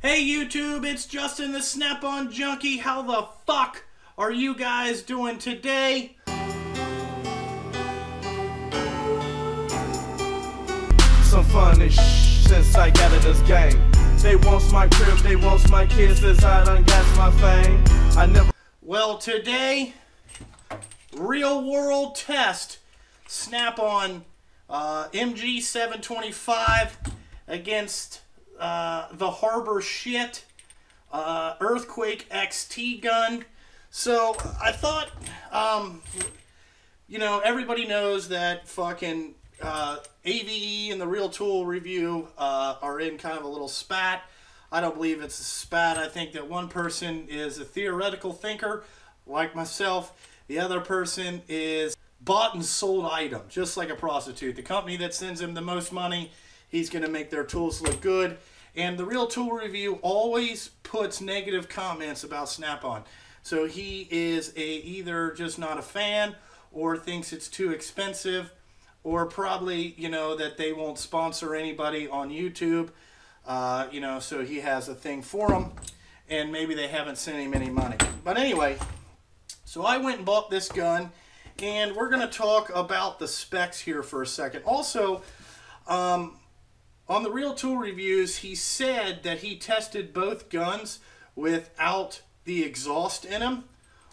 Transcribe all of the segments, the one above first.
Hey YouTube, it's Justin the Snap-on Junkie. How the fuck are you guys doing today? Some funny since I got in this game. They wants my crib, they wants my kids, as I done got my fame. I never. Well, today, real world test Snap-on MG725 against the Harbor Shit Earthquake XT gun. So I thought, you know, everybody knows that fucking AVE and the Real Tool Review are in kind of a little spat. I don't believe it's a spat. I think that one person is a theoretical thinker, like myself. The other person is bought and sold item, just like a prostitute. The company that sends him the most money, he's going to make their tools look good. And the Real Tool Review always puts negative comments about Snap-on. So he is either just not a fan, or thinks it's too expensive, or probably, you know, that they won't sponsor anybody on YouTube. You know, so he has a thing for them, and maybe they haven't sent him any money. But anyway, so I went and bought this gun, and we're going to talk about the specs here for a second. Also, on the Real Tool Reviews, he said that he tested both guns without the exhaust in them.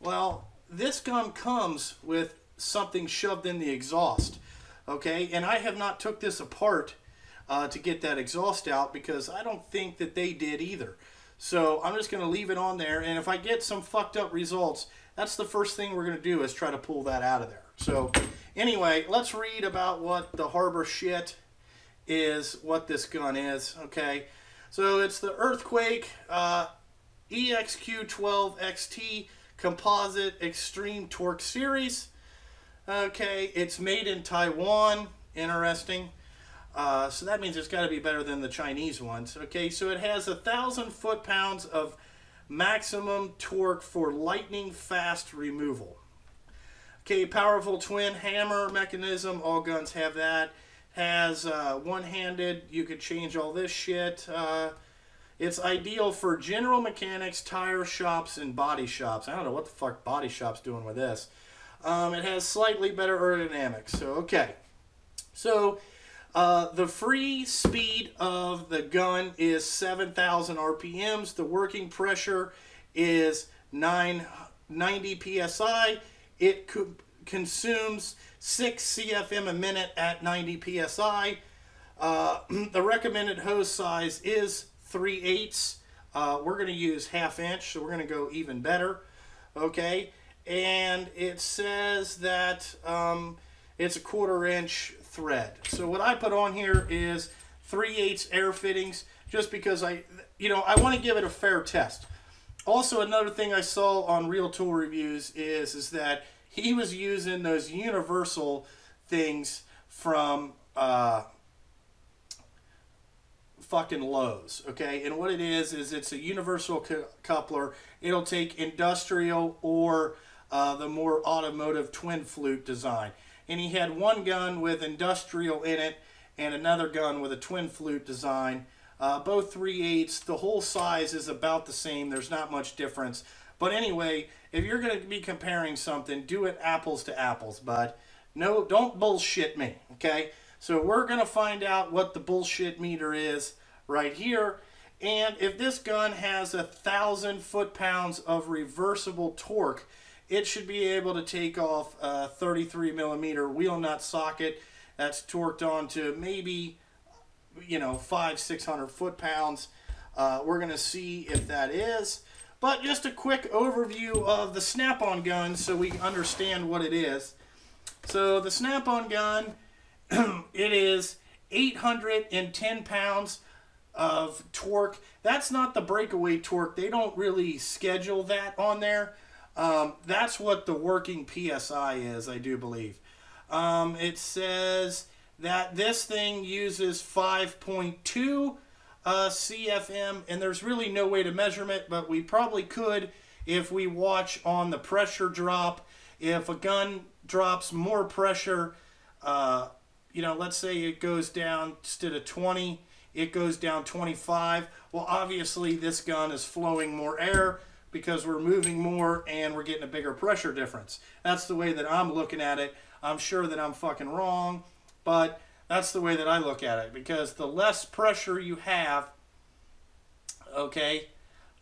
Well, this gun comes with something shoved in the exhaust, okay? And I have not took this apart to get that exhaust out, because I don't think that they did either. So I'm just going to leave it on there, and if I get some fucked up results, that's the first thing we're going to do, is try to pull that out of there. So anyway, let's read about what the Harbor Shit is, what this gun is, okay? So it's the Earthquake EXQ12 XT Composite Extreme Torque Series. Okay, it's made in Taiwan. Interesting. So that means it's got to be better than the Chinese ones. Okay, so it has 1,000 foot-pounds of maximum torque for lightning fast removal. Okay, powerful twin hammer mechanism. All guns have that. Has one-handed. You could change all this shit. It's ideal for general mechanics, tire shops, and body shops. I don't know what the fuck body shop's doing with this. It has slightly better aerodynamics. So, okay. So, the free speed of the gun is 7,000 RPMs. The working pressure is 990 PSI. It consumes 6 CFM a minute at 90 PSI. The recommended hose size is 3/8. We're going to use 1/2 inch, so we're going to go even better. Okay, and it says that it's a 1/4 inch thread. So what I put on here is 3/8 air fittings, just because I want to give it a fair test. Also, another thing I saw on Real Tool Reviews is that he was using those universal things from fucking Lowe's, okay? And what it is it's a universal coupler. It'll take industrial or the more automotive twin flute design. And he had one gun with industrial in it and another gun with a twin flute design. Both 3/8. The whole size is about the same. There's not much difference. But anyway, if you're going to be comparing something, do it apples to apples, bud. No, don't bullshit me, okay? So we're going to find out what the bullshit meter is right here. And if this gun has 1,000 foot-pounds of reversible torque, it should be able to take off a 33 millimeter wheel nut socket that's torqued onto maybe, you know, 500-600 foot-pounds. We're going to see if that is. But just a quick overview of the Snap-on gun so we understand what it is. So the Snap-on gun, it is 810 pounds of torque. That's not the breakaway torque. They don't really schedule that on there. That's what the working PSI is, I do believe. It says that this thing uses 5.2 CFM, and there's really no way to measure it, but we probably could if we watch on the pressure drop. If a gun drops more pressure, you know, let's say it goes down instead of 20, it goes down 25. Well, obviously this gun is flowing more air because we're moving more and we're getting a bigger pressure difference. That's the way that I'm looking at it. I'm sure that I'm fucking wrong, but that's the way that I look at it, because the less pressure you have, okay,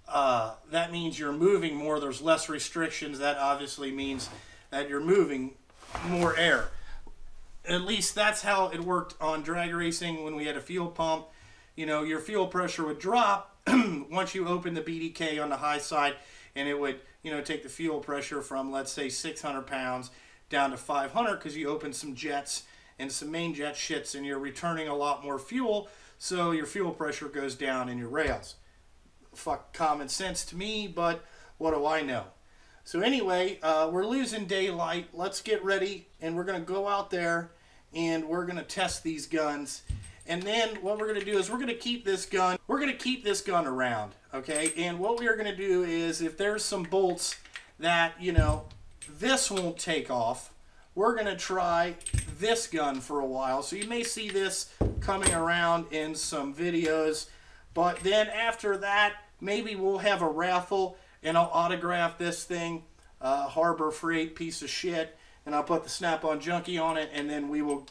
that means you're moving more. There's less restrictions. That obviously means that you're moving more air. At least that's how it worked on drag racing when we had a fuel pump. You know, your fuel pressure would drop once you open the BDK on the high side, and it would, you know, take the fuel pressure from, let's say, 600 pounds down to 500 because you open some jets and some main jet shits and you're returning a lot more fuel, so your fuel pressure goes down in your rails. Fuck common sense to me, but what do I know? So anyway, we're losing daylight. Let's get ready, and we're going to go out there and we're going to test these guns. And then what we're going to do is we're going to keep this gun. We're going to keep this gun around, okay? And what we are going to do is, if there's some bolts that, you know, this won't take off, we're going to try this gun for a while. So you may see this coming around in some videos. But then after that, maybe we'll have a raffle and I'll autograph this thing, Harbor Freight piece of shit, and I'll put the Snap-on Junkie on it, and then we will,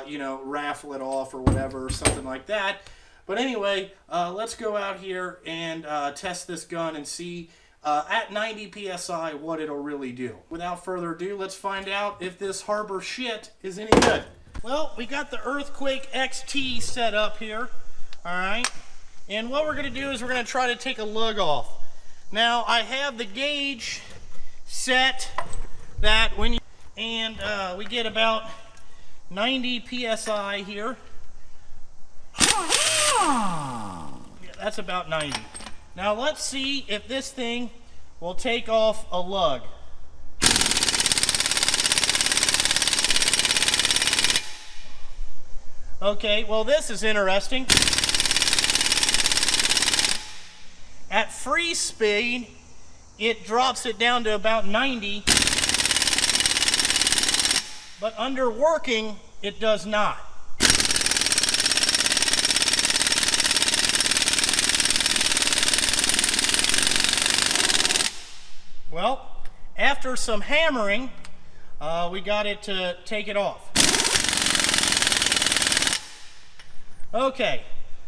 you know, raffle it off or whatever, or something like that. But anyway, let's go out here and test this gun and see at 90 PSI what it'll really do. Without further ado, let's find out if this Harbor shit is any good. Well, we got the Earthquake XT set up here, all right? And what we're going to do is we're going to try to take a lug off. Now, I have the gauge set that when you, and we get about 90 PSI here. Yeah, that's about 90. Now let's see if this thing will take off a lug. Okay, well this is interesting. At free speed, it drops it down to about 90, but under working, it does not. Well, after some hammering, we got it to take it off. Okay,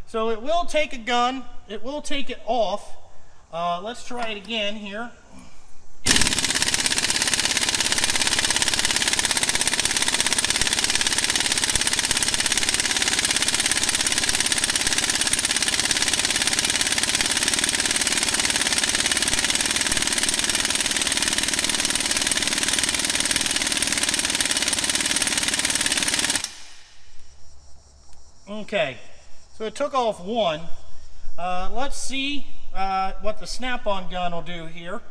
so it will take a gun, it will take it off. Let's try it again here. Okay, so it took off one. Let's see what the Snap-on gun will do here.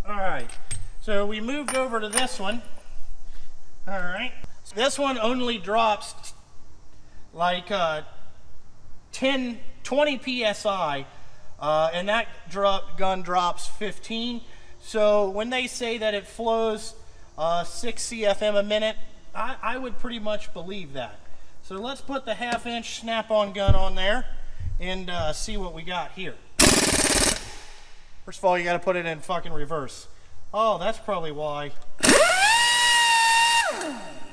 Alright, so we moved over to this one. Alright, so this one only drops like 20 PSI, and that gun drops 15. So when they say that it flows 6 CFM a minute, I would pretty much believe that. So let's put the 1/2-inch Snap-on gun on there and see what we got here. First of all, you got to put it in fucking reverse. Oh, that's probably why.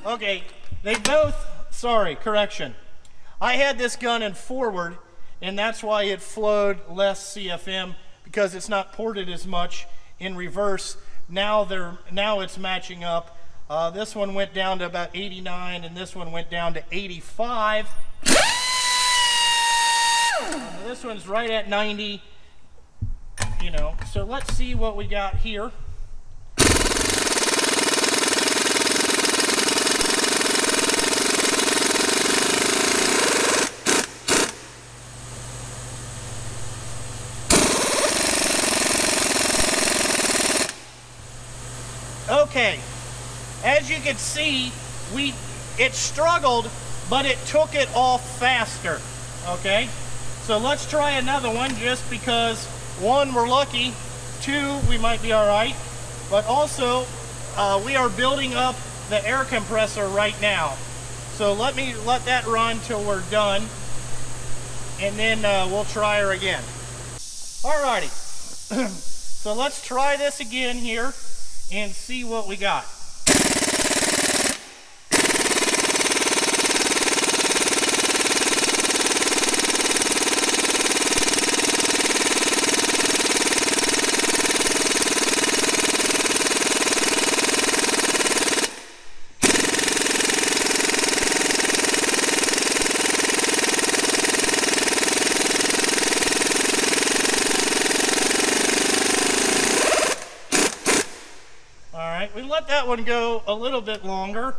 Okay, they both, sorry, correction. I had this gun in forward, and that's why it flowed less CFM, because it's not ported as much in reverse. Now it's matching up. This one went down to about 89, and this one went down to 85. This one's right at 90, you know. So let's see what we got here. Okay. As you can see, it struggled, but it took it off faster, okay? So let's try another one, just because, one, we're lucky, two, we might be all right, but also we are building up the air compressor right now. So let that run till we're done, and then we'll try her again. Alrighty, so let's try this again here and see what we got. We let that one go a little bit longer.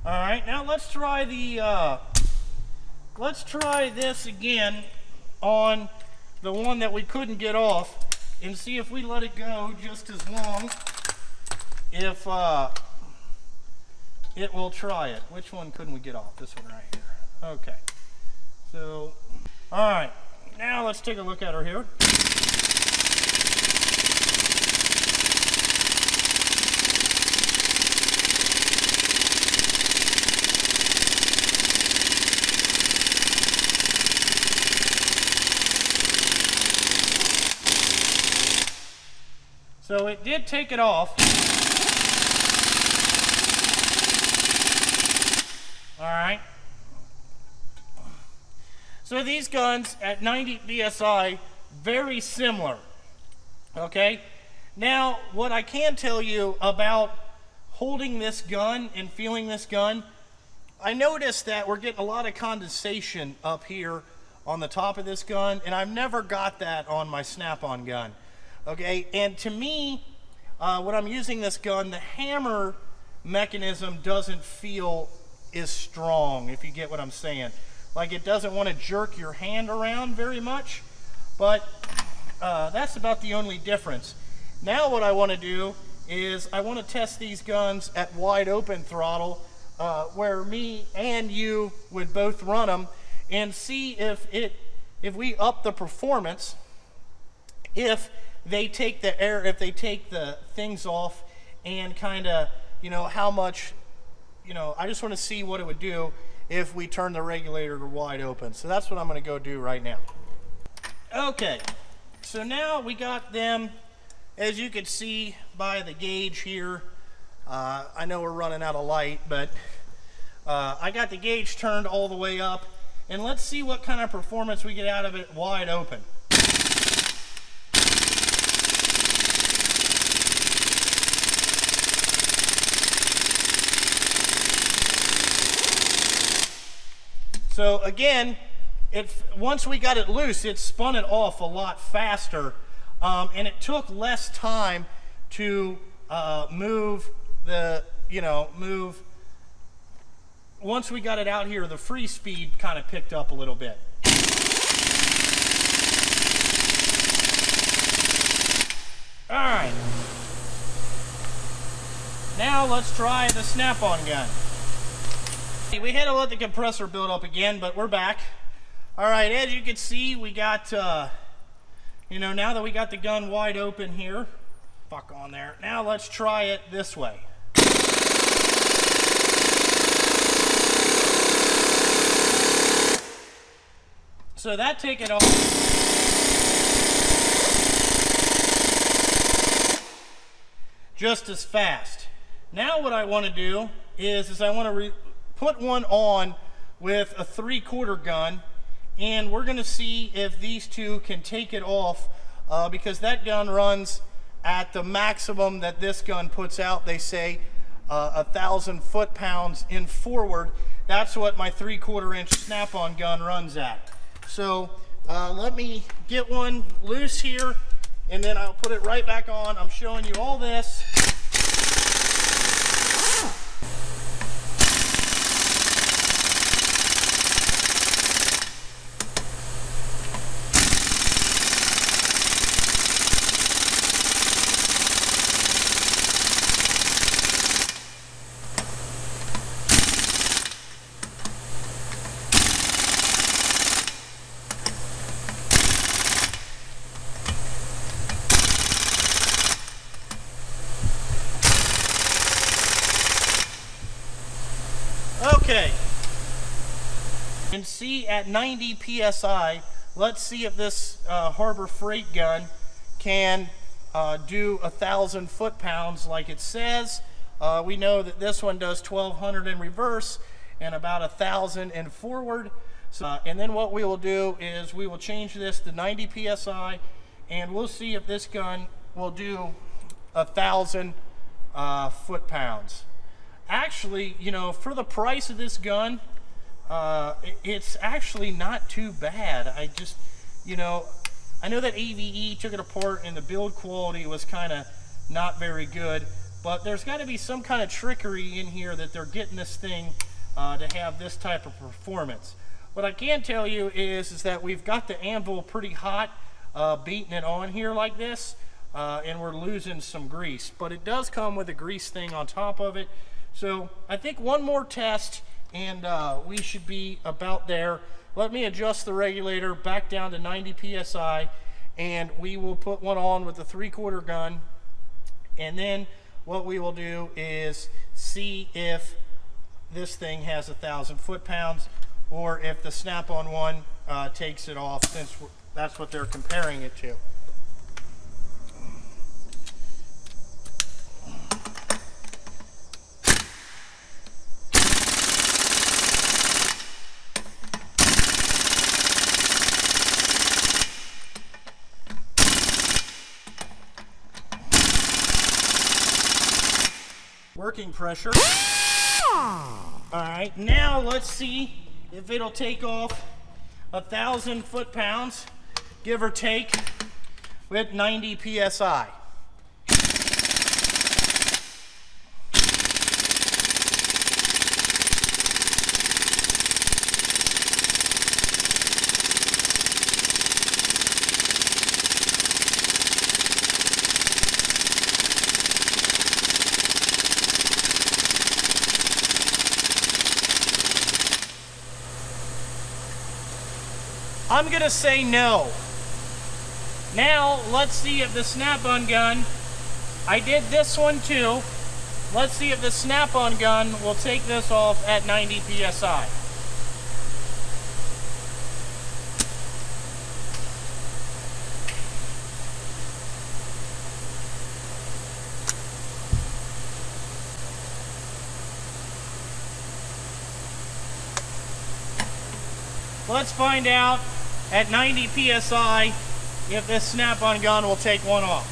All right, now let's try this again on the one that we couldn't get off, and see if we let it go just as long, if it will try it. Which one couldn't we get off? This one right here. Okay. So, all right. Now let's take a look at her here. So it did take it off. All right. So these guns at 90 psi, very similar, okay? Now, what I can tell you about holding this gun and feeling this gun, I noticed that we're getting a lot of condensation up here on the top of this gun, and I've never got that on my snap-on gun, okay? And to me, when I'm using this gun, the hammer mechanism doesn't feel as strong, if you get what I'm saying. Like, it doesn't want to jerk your hand around very much, but that's about the only difference. Now what I want to do is I want to test these guns at wide open throttle, where me and you would both run them, and see if we up the performance, if they take the things off, and kind of, you know, how much, you know, I just want to see what it would do if we turn the regulator to wide open. So that's what I'm going to go do right now. Okay, so now we got them, as you can see by the gauge here. I know we're running out of light, but I got the gauge turned all the way up, and let's see what kind of performance we get out of it wide open. So again, once we got it loose, it spun it off a lot faster, and it took less time to move. Once we got it out here, the free speed kind of picked up a little bit. All right. Now let's try the snap-on gun. We had to let the compressor build up again, but we're back. All right, as you can see, we got, now that we got the gun wide open here, fuck on there. Now let's try it this way. So that take it off. Just as fast. Now what I want to do is I want to put one on with a 3/4 gun, and we're going to see if these two can take it off, because that gun runs at the maximum that this gun puts out. They say 1,000 foot-pounds in forward. That's what my 3/4 inch snap-on gun runs at. So let me get one loose here, and then I'll put it right back on. I'm showing you all this. Okay. And see at 90 psi, let's see if this Harbor Freight gun can do 1,000 foot-pounds like it says. We know that this one does 1,200 in reverse and about 1,000 in forward. So, and then what we will do is we will change this to 90 psi, and we'll see if this gun will do 1,000 foot-pounds. Actually, you know, for the price of this gun, it's actually not too bad. I just, you know, I know that AVE took it apart and the build quality was kind of not very good, but there's got to be some kind of trickery in here that they're getting this thing to have this type of performance. What I can tell you is that we've got the anvil pretty hot, beating it on here like this, and we're losing some grease. But it does come with a grease thing on top of it. So I think one more test and we should be about there. Let me adjust the regulator back down to 90 psi, and we will put one on with the 3/4 gun, and then what we will do is see if this thing has 1,000 foot-pounds or if the snap-on one takes it off, since that's what they're comparing it to. Working pressure. Alright, now let's see if it'll take off 1,000 foot-pounds, give or take, with 90 psi. I'm gonna say no. Now, let's see if the snap-on gun, I did this one too. Let's see if the snap-on gun will take this off at 90 psi. Let's find out at 90 psi if this snap-on gun will take one off.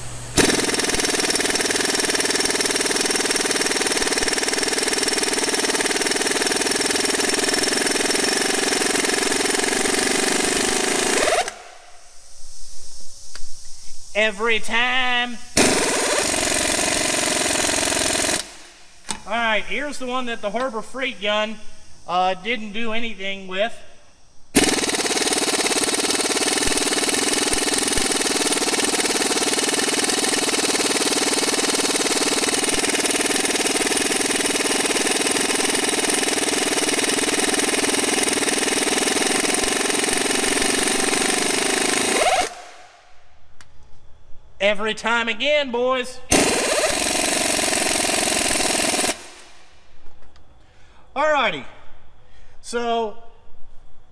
Every time. Alright, here's the one that the Harbor Freight gun didn't do anything with. Every time again, boys. Alrighty, so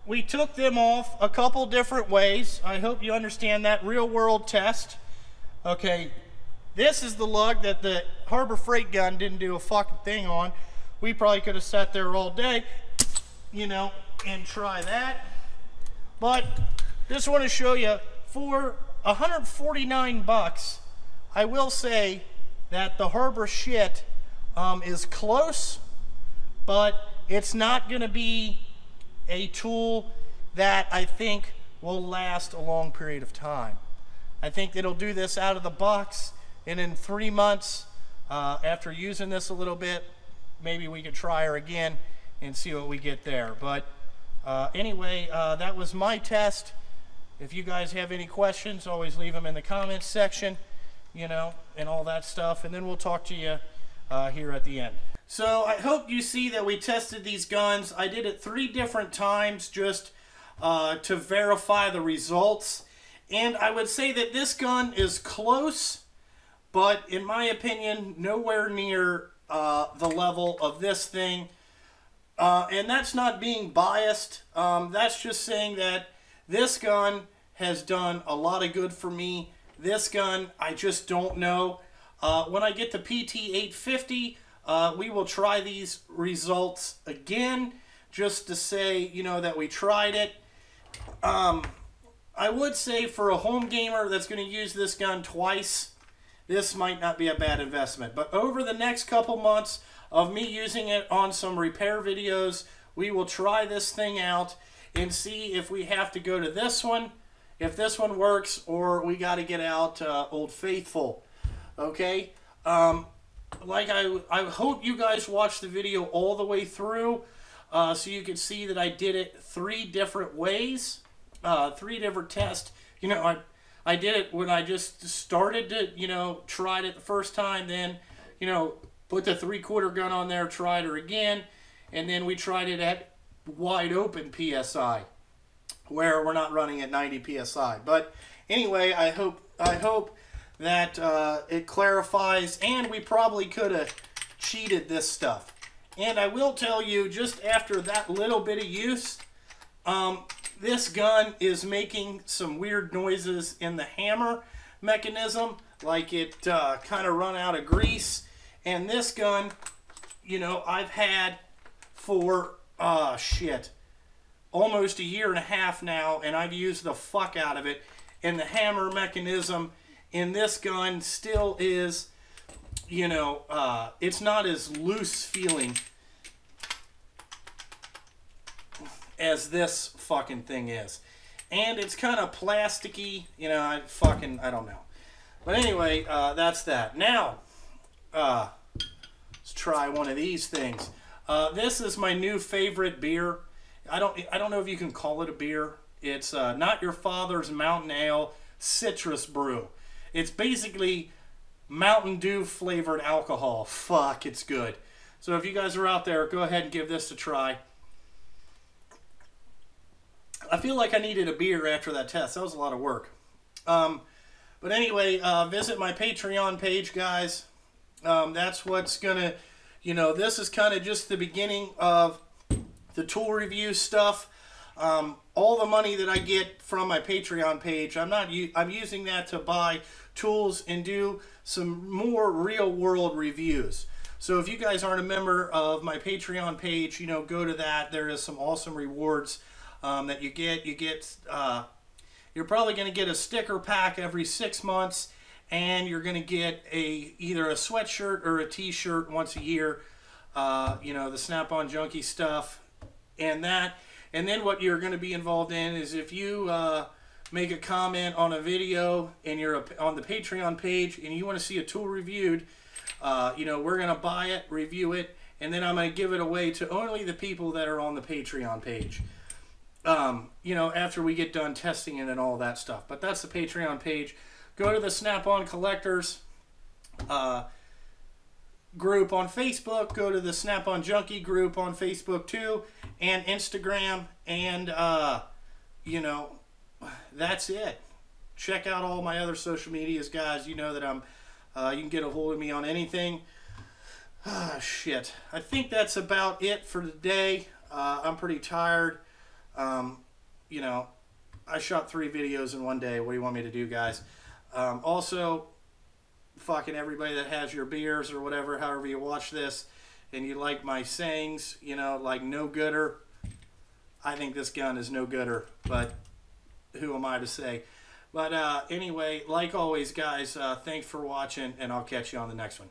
we took them off a couple different ways. I hope you understand that real world test. Okay, this is the lug that the Harbor Freight gun didn't do a fucking thing on. We probably could have sat there all day, you know, and try that. But just want to show you, for 149 bucks, I will say that the Harbor shit is close, but it's not going to be a tool that I think will last a long period of time. I think it'll do this out of the box, and in 3 months, after using this a little bit, maybe we could try her again and see what we get there. But anyway, that was my test. If you guys have any questions, always leave them in the comments section, you know, and all that stuff. And then we'll talk to you here at the end. So I hope you see that we tested these guns. I did it 3 different times just to verify the results. And I would say that this gun is close, but in my opinion, nowhere near the level of this thing. And that's not being biased. That's just saying that this gun has done a lot of good for me. This gun, I just don't know. When I get the PT-850, we will try these results again, just to say, you know, that we tried it. I would say for a home gamer that's going to use this gun twice, this might not be a bad investment. But over the next couple months of me using it on some repair videos, we will try this thing out and see if we have to go to this one, if this one works, or we got to get out Old Faithful. Okay? Like I hope you guys watched the video all the way through, so you can see that I did it 3 different ways, 3 different tests. You know, I did it when I just started to, you know, tried it the first time, then, you know, put the 3/4 gun on there, tried her again, and then we tried it at wide open PSI, where we're not running at 90 PSI. But anyway, I hope that it clarifies, and we probably could have cheated this stuff. And I will tell you, just after that little bit of use, this gun is making some weird noises in the hammer mechanism, like it kind of run out of grease. And this gun, you know, I've had for, almost 1.5 years now, and I've used the fuck out of it. And the hammer mechanism in this gun still is, you know, it's not as loose feeling as this fucking thing is. And it's kind of plasticky, you know, I don't know. But anyway, that's that. Now, let's try one of these things. This is my new favorite beer. I don't know if you can call it a beer. It's Not Your Father's Mountain Ale Citrus Brew. It's basically Mountain Dew flavored alcohol. Fuck, it's good. So if you guys are out there, go ahead and give this a try. I feel like I needed a beer after that test. That was a lot of work. But anyway, visit my Patreon page, guys. That's what's going to, you know, this is kind of just the beginning of the tool review stuff. All the money that I get from my Patreon page, I'm using that to buy tools and do some more real world reviews. So if you guys aren't a member of my Patreon page, you know, go to that. There is some awesome rewards that you get. You're probably going to get a sticker pack every 6 months, and you're going to get either a sweatshirt or a t-shirt once a year. You know, the Snap-on Junkie stuff and that. And then what you're going to be involved in is if you make a comment on a video and you're on the Patreon page and you want to see a tool reviewed, you know, we're going to buy it, review it, and then I'm going to give it away to only the people that are on the Patreon page. You know, after we get done testing it and all that stuff. But that's the Patreon page. Go to the Snap-on Collectors group on Facebook. Go to the Snap-on Junkie group on Facebook too, and Instagram. And, you know, that's it. Check out all my other social medias, guys. You know that you can get a hold of me on anything. Shit. I think that's about it for today. I'm pretty tired. You know, I shot 3 videos in one day. What do you want me to do, guys? Also, fucking everybody that has your beers or whatever, however you watch this, and you like my sayings, you know, like no gooder. I think this gun is no gooder, but who am I to say? But anyway, like always, guys, thanks for watching, and I'll catch you on the next one.